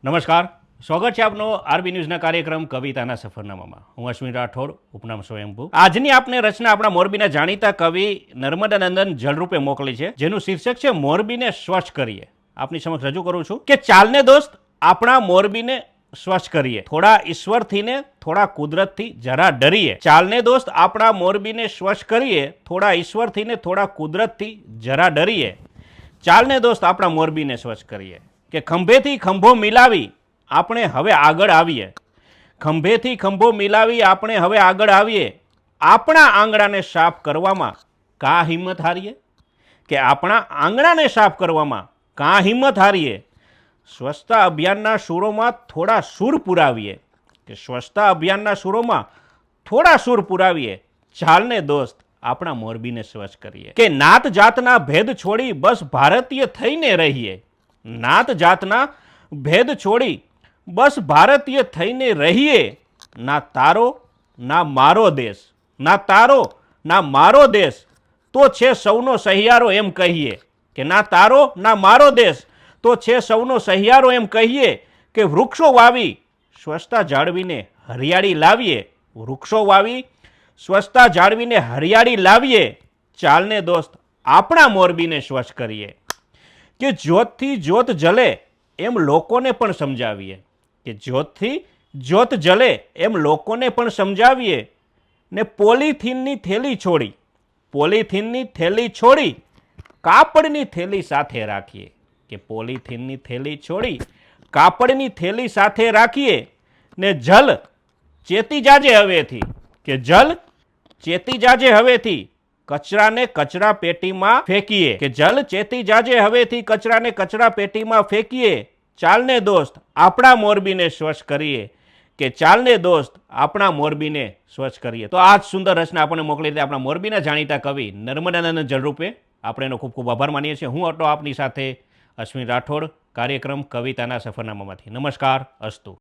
નમસ્કાર, સ્વાગત છે આપનો આરબી ન્યૂઝના કાર્યક્રમ કવિતાના સફરનામામાં. હું અશ્વિન રાઠોડ, ઉપનામ સ્વયંભૂ. આજની આપને રચના આપણા મોરબીના જાણીતા કવિ નર્મદાનંદન જળરૂપે મોકલી છે, જેનું શીર્ષક છે મોરબીને સ્વચ્છ કરીએ. આપની સમક્ષ રજૂ કરું છું કે ચાલને દોસ્ત આપણા મોરબીને સ્વચ્છ કરીએ, થોડા ઈશ્વરથી ને થોડા કુદરતથી જરા ડરીએ. ચાલને દોસ્ત આપણા મોરબીને સ્વચ્છ કરીએ, થોડા ઈશ્વરથી ને થોડા કુદરતથી જરા ડરીએ. ચાલને દોસ્ત આપણા મોરબીને સ્વચ્છ કરીએ કે ખંભેથી ખંભો મિલાવી આપણે હવે આગળ આવીએ. ખંભેથી ખંભો મિલાવી આપણે હવે આગળ આવીએ. આપણા આંગણાને સાફ કરવામાં કા હિંમત હારીએ, કે આપણા આંગણાને સાફ કરવામાં કા હિંમત હારીએ. સ્વચ્છતા અભિયાનના સૂરોમાં થોડા સૂર પુરાવીએ, કે સ્વચ્છતા અભિયાનના સૂરોમાં થોડા સૂર પુરાવીએ. ચાલને દોસ્ત આપણા મોરબીને સ્વચ્છ કરીએ કે નાત જાતના ભેદ છોડી બસ ભારતીય થઈને રહીએ. નાત જાતના ભેદ છોડી બસ ભારતીય થઈને રહીએ. ના તારો ના મારો દેશ, ના તારો ના મારો દેશ તો છે સૌનો સહિયારો એમ કહીએ. કે ના તારો ના મારો દેશ તો છે સૌનો સહિયારો એમ કહીએ. કે વૃક્ષો વાવી સ્વચ્છતા જાળવીને હરિયાળી લાવીએ. વૃક્ષો વાવી સ્વચ્છતા જાળવીને હરિયાળી લાવીએ. ચાલને દોસ્ત આપણા મોરબીને સ્વચ્છ કરીએ કે જ્યોતથી જ્યોત જલે એમ લોકોને પણ સમજાવીએ. કે જ્યોતથી જ્યોત જલે એમ લોકોને પણ સમજાવીએ. ને પોલિથીનની થેલી છોડી, પોલિથીનની થેલી છોડી કાપડની થેલી સાથે રાખીએ. કે પોલિથીનની થેલી છોડી કાપડની થેલી સાથે રાખીએ. ને જલ ચેતી જાજે હવેથી, કે જલ ચેતી જાજે હવેથી કચરાને કચરા પેટીમાં ફેંકીએ. કે જલ ચેતી જાજે હવેથી કચરાને કચરા પેટીમાં ફેંકીએ. ચાલને દોસ્ત આપણા મોરબીને સ્વચ્છ કરીએ. કે ચાલને દોસ્ત આપણા મોરબીને સ્વચ્છ કરીએ. તો આ જ સુંદર રચના આપણને મોકલી હતી આપણા મોરબીના જાણીતા કવિ નર્મદાનંદન જળરૂપે. આપણે એનો ખૂબ ખૂબ આભાર માનીએ છીએ. હું હતો આપની સાથે અશ્વિન રાઠોડ, કાર્યક્રમ કવિતાના સફરનામામાંથી. નમસ્કાર, અસ્તુ.